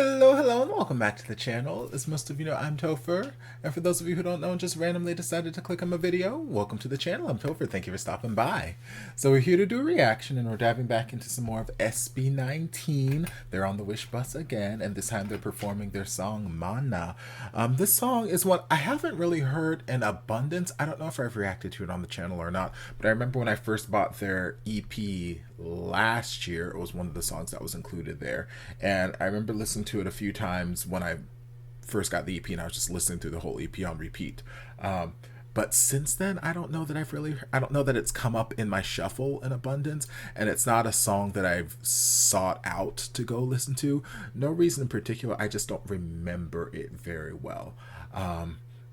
Hello, and welcome back to the channel. As most of you know, I'm Topher, and for those of you who don't know and just randomly decided to click on my video, welcome to the channel. I'm Topher. Thank you for stopping by. So we're here to do a reaction, and we're diving back into some more of SB19. They're on the Wish Bus again, and this time they're performing their song Mana. This song is one I haven't really heard in abundance. I don't know if I've reacted to it on the channel or not, but I remember when I first bought their EP last year, it was one of the songs that was included there, and I remember listening to it a few times when I first got the EP, and I was just listening through the whole EP on repeat. But since then, I don't know that it's come up in my shuffle in abundance, and it's not a song that I've sought out to go listen to. No reason in particular, I just don't remember it very well.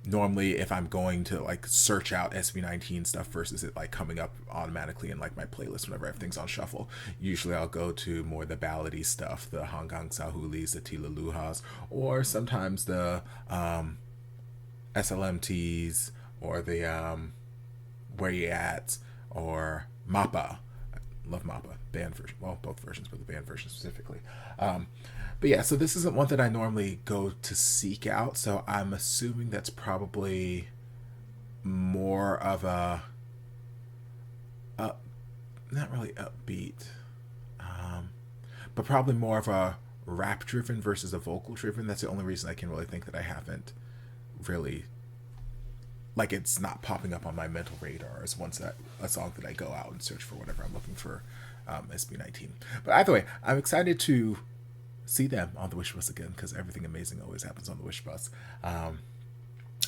Normally, if I'm going to like search out SB19 stuff versus it like coming up automatically in like my playlist whenever everything's on shuffle, usually I'll go to more the ballady stuff, the Hanggang Sahulis, the Tila Luhas, or sometimes the SLMTs, or the WYAT, or Mappa. I love Mappa, band version, well, both versions, but the band version specifically. But yeah, so this isn't one that I normally go to seek out, so I'm assuming that's probably more of a not really upbeat, but probably more of a rap driven versus a vocal driven. That's the only reason I can really think that I haven't really, like, it's not popping up on my mental radar as a song that I go out and search for whenever I'm looking for SB19. But either way, I'm excited to see them on the Wish Bus again, because everything amazing always happens on the Wish Bus. And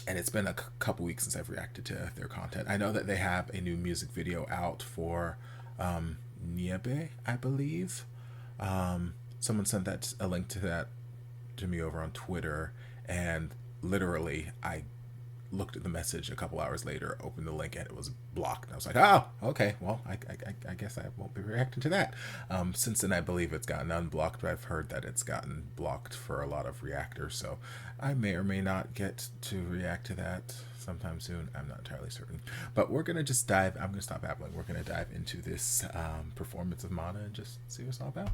it's been a couple weeks since I've reacted to their content. I know that they have a new music video out for Niebe, I believe. Someone sent a link to that to me over on Twitter, and literally I looked at the message a couple hours later, opened the link, and it was blocked. And I was like, oh, okay, well, I guess I won't be reacting to that. Since then, I believe it's gotten unblocked, but I've heard that it's gotten blocked for a lot of reactors, so I may or may not get to react to that sometime soon. I'm not entirely certain. But we're going to I'm going to stop babbling. We're going to dive into this performance of Mana and just see what it's all about.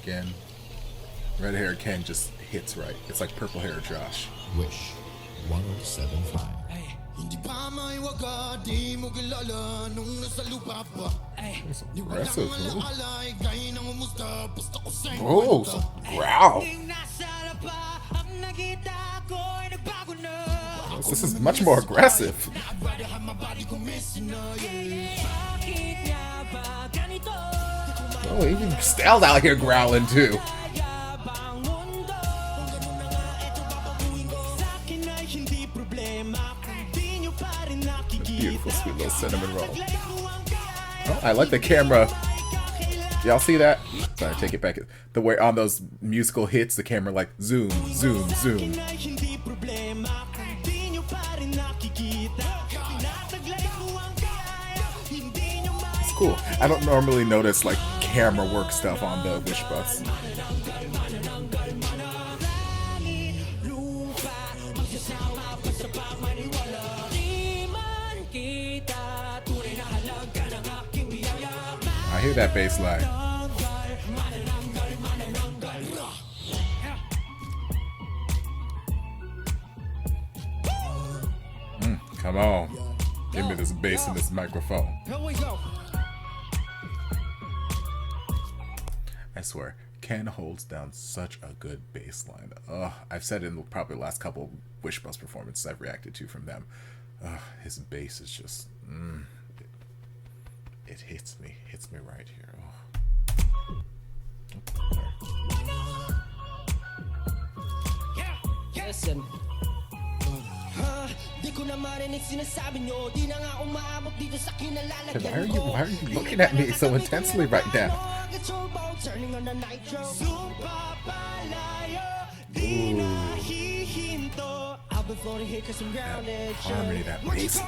Again, red hair Ken just hits right. It's like purple hair Josh. Wish 1075. That's aggressive, oh, some growl. This is much more aggressive. Oh, even Stell's out here growling too. Beautiful, sweet little cinnamon roll. Oh, I like the camera. Y'all see that? Sorry, take it back. The way on those musical hits, the camera like zoom, zoom, zoom. It's cool. I don't normally notice like camera work stuff on the Wish Bus. I hear that bass line. Come on. Give me this bass in this microphone. I swear, Ken holds down such a good bass line. I've said it in probably the last couple Wish Bus performances I've reacted to from them. His bass is just... It hits me right here. Listen. Why are you looking at me so intensely right now? Ooh. That harmony, that bass.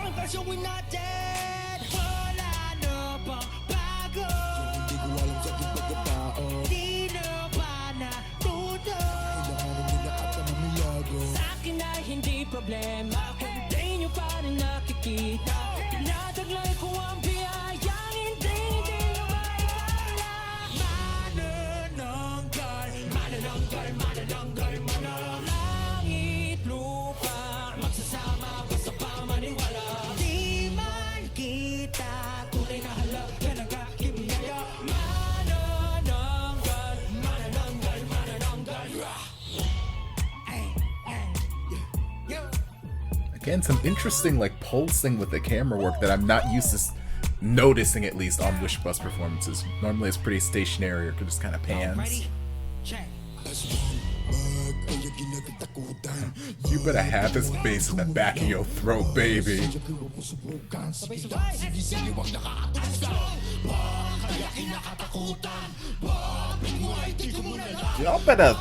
problema Hindi nyo pa rin nakikita Tinataglay ko ang biyayang hindi nyo maitala Manananggal, manananggal, manananggal, manananggal Langit, lupa, magsasama basta pa maniwala Di man kita, tunay na halaga ng aking biyaya Manananggal, manananggal, manananggal Again, some interesting like pulsing with the camera work that I'm not used to noticing, at least on Wish Bus performances. Normally it's pretty stationary or just kind of pans. You better have this bass in the back of your throat, baby. Y'all better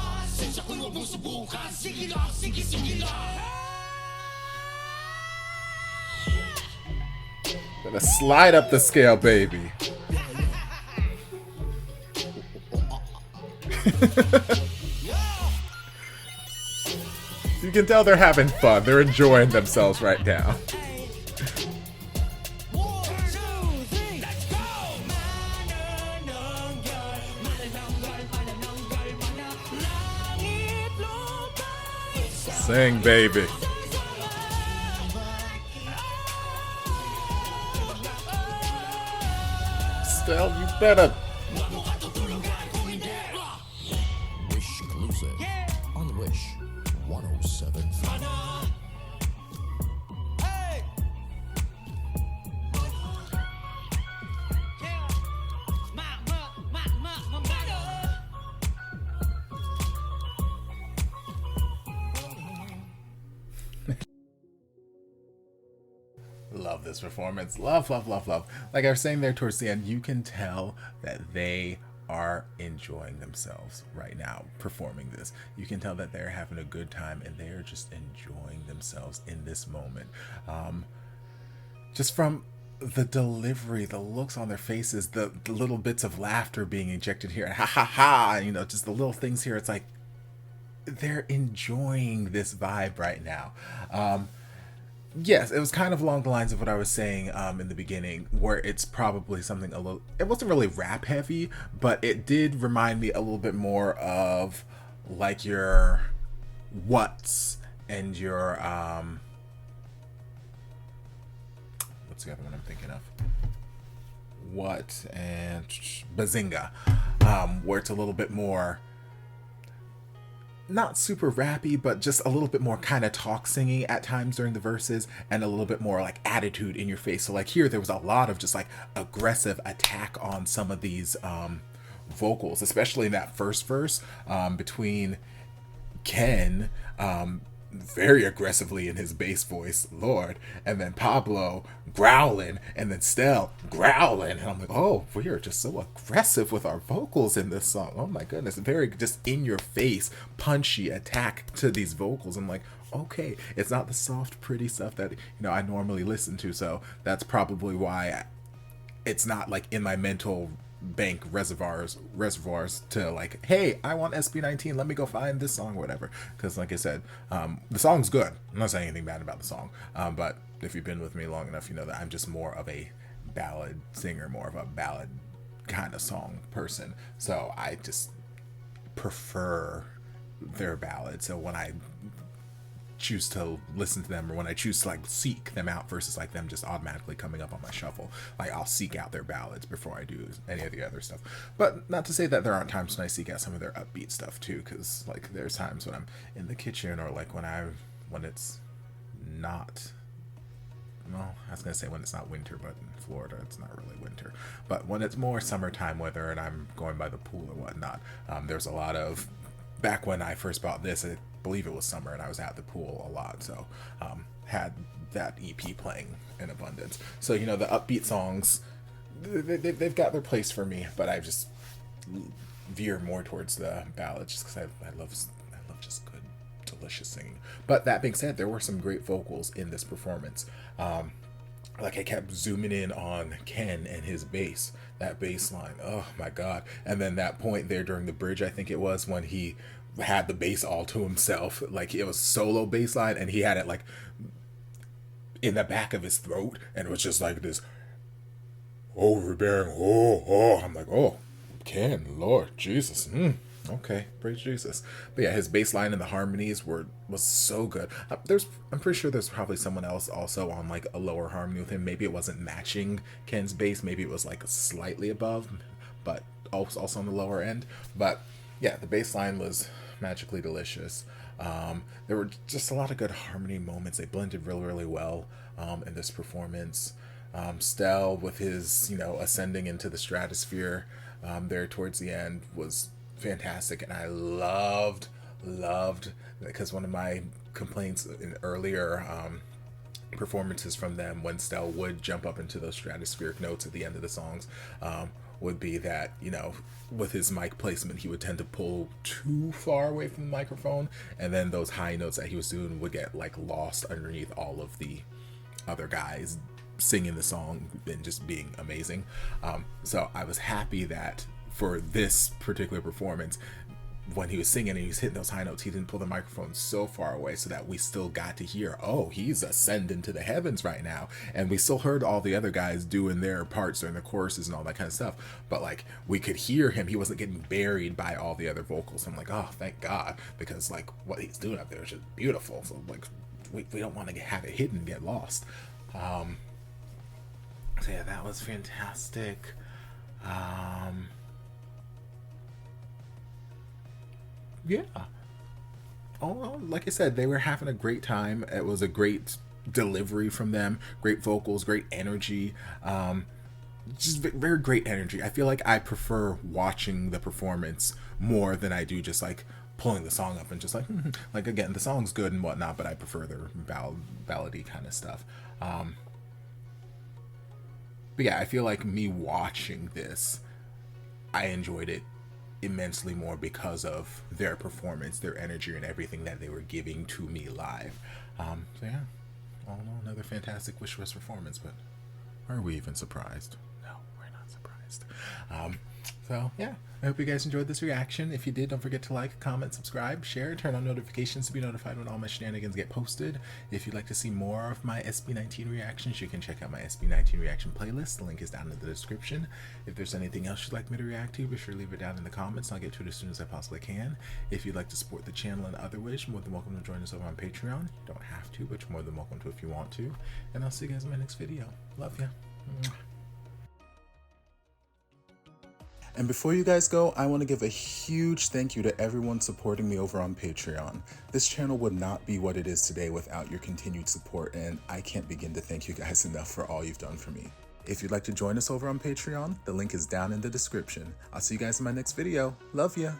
slide up the scale, baby. You can tell they're having fun. They're enjoying themselves right now. Sing, baby. Stell, you better. Wish exclusive on Wish 107.5. Love this performance. Love, love, love, love. Like I was saying there towards the end, you can tell that they are enjoying themselves right now performing this. You can tell that they're having a good time and they're just enjoying themselves in this moment. Just from the delivery, the looks on their faces, the little bits of laughter being injected here, ha ha ha, you know, just the little things here. It's like they're enjoying this vibe right now. Yes, it was kind of along the lines of what I was saying in the beginning, where it's probably something a little, it wasn't really rap heavy, but it did remind me a little bit more of like your What's and your, what's the other one I'm thinking of? What and Bazinga, where it's a little bit more, not super rappy, but just a little bit more kind of talk singing at times during the verses and a little bit more like attitude in your face. So like here, there was a lot of just like aggressive attack on some of these vocals, especially in that first verse between Ken very aggressively in his bass voice, Lord, and then Pablo growling, and then Stell growling, and I'm like, oh, we are just so aggressive with our vocals in this song. Oh my goodness, very just in your face, punchy attack to these vocals. I'm like, okay, it's not the soft, pretty stuff that, you know, I normally listen to, so that's probably why it's not like in my mental bank reservoirs to like, hey, I want SB19, let me go find this song or whatever, because like I said, the song's good. I'm not saying anything bad about the song, but if you've been with me long enough, you know that I'm just more of a ballad singer, more of a ballad kind of song person, so I just prefer their ballads. So when I choose to listen to them, or when I choose to like seek them out versus like them just automatically coming up on my shuffle, like I'll seek out their ballads before I do any of the other stuff. But not to say that there aren't times when I seek out some of their upbeat stuff too, because like there's times when I'm in the kitchen, or like when it's not, well, I was gonna say when it's not winter, but in Florida it's not really winter, but when it's more summertime weather and I'm going by the pool or whatnot, there's a lot of, back when I first bought this, I believe it was summer and I was at the pool a lot, so had that EP playing in abundance. So, you know, the upbeat songs, they've got their place for me, but I just veer more towards the ballads just because I love just good, delicious singing. But that being said, there were some great vocals in this performance. Like I kept zooming in on Ken and his bass, that bass line, oh my god. And then that point there during the bridge, I think it was, when he had the bass all to himself. Like it was solo bass line, and he had it like in the back of his throat, and it was just like this overbearing. I'm like, oh, Ken, Lord Jesus. Okay, praise Jesus. But yeah, his bass line and the harmonies was so good. I'm pretty sure there's probably someone else also on like a lower harmony with him. Maybe it wasn't matching Ken's bass. Maybe it was like slightly above, but also on the lower end. But yeah, the bass line was magically delicious. There were just a lot of good harmony moments. They blended really, really well in this performance. Stell with his, ascending into the stratosphere there towards the end was fantastic, and I loved, because one of my complaints in earlier performances from them, when Stell would jump up into those stratospheric notes at the end of the songs, would be that, with his mic placement, he would tend to pull too far away from the microphone, and then those high notes that he was doing would get like lost underneath all of the other guys singing the song and just being amazing. So I was happy that for this particular performance, when he was singing and he was hitting those high notes, he didn't pull the microphone so far away so that we still got to hear, oh, he's ascending to the heavens right now. And we still heard all the other guys doing their parts during the choruses and all that kind of stuff. But like, we could hear him. He wasn't getting buried by all the other vocals. I'm like, oh, thank God, because like what he's doing up there is just beautiful. So like, we don't want to have it hidden and get lost. So yeah, that was fantastic. Yeah. Oh, like I said, they were having a great time. It was a great delivery from them. Great vocals, great energy. Just very great energy. I feel like I prefer watching the performance more than I do just like pulling the song up and just like again, the song's good and whatnot, but I prefer their ballady kind of stuff. But yeah, I feel like me watching this, I enjoyed it immensely more because of their performance, their energy, and everything that they were giving to me live. So yeah, all in all, another fantastic Wish West performance, but are we even surprised? No, we're not surprised. So yeah, I hope you guys enjoyed this reaction. If you did, don't forget to like, comment, subscribe, share, turn on notifications to be notified when all my shenanigans get posted. If you'd like to see more of my SB19 reactions, you can check out my SB19 reaction playlist. The link is down in the description. If there's anything else you'd like me to react to, be sure to leave it down in the comments. I'll get to it as soon as I possibly can. If you'd like to support the channel in other ways, you're more than welcome to join us over on Patreon. You don't have to, but you're more than welcome to if you want to. And I'll see you guys in my next video. Love ya. And before you guys go, I want to give a huge thank you to everyone supporting me over on Patreon. This channel would not be what it is today without your continued support, and I can't begin to thank you guys enough for all you've done for me. If you'd like to join us over on Patreon, the link is down in the description. I'll see you guys in my next video. Love ya!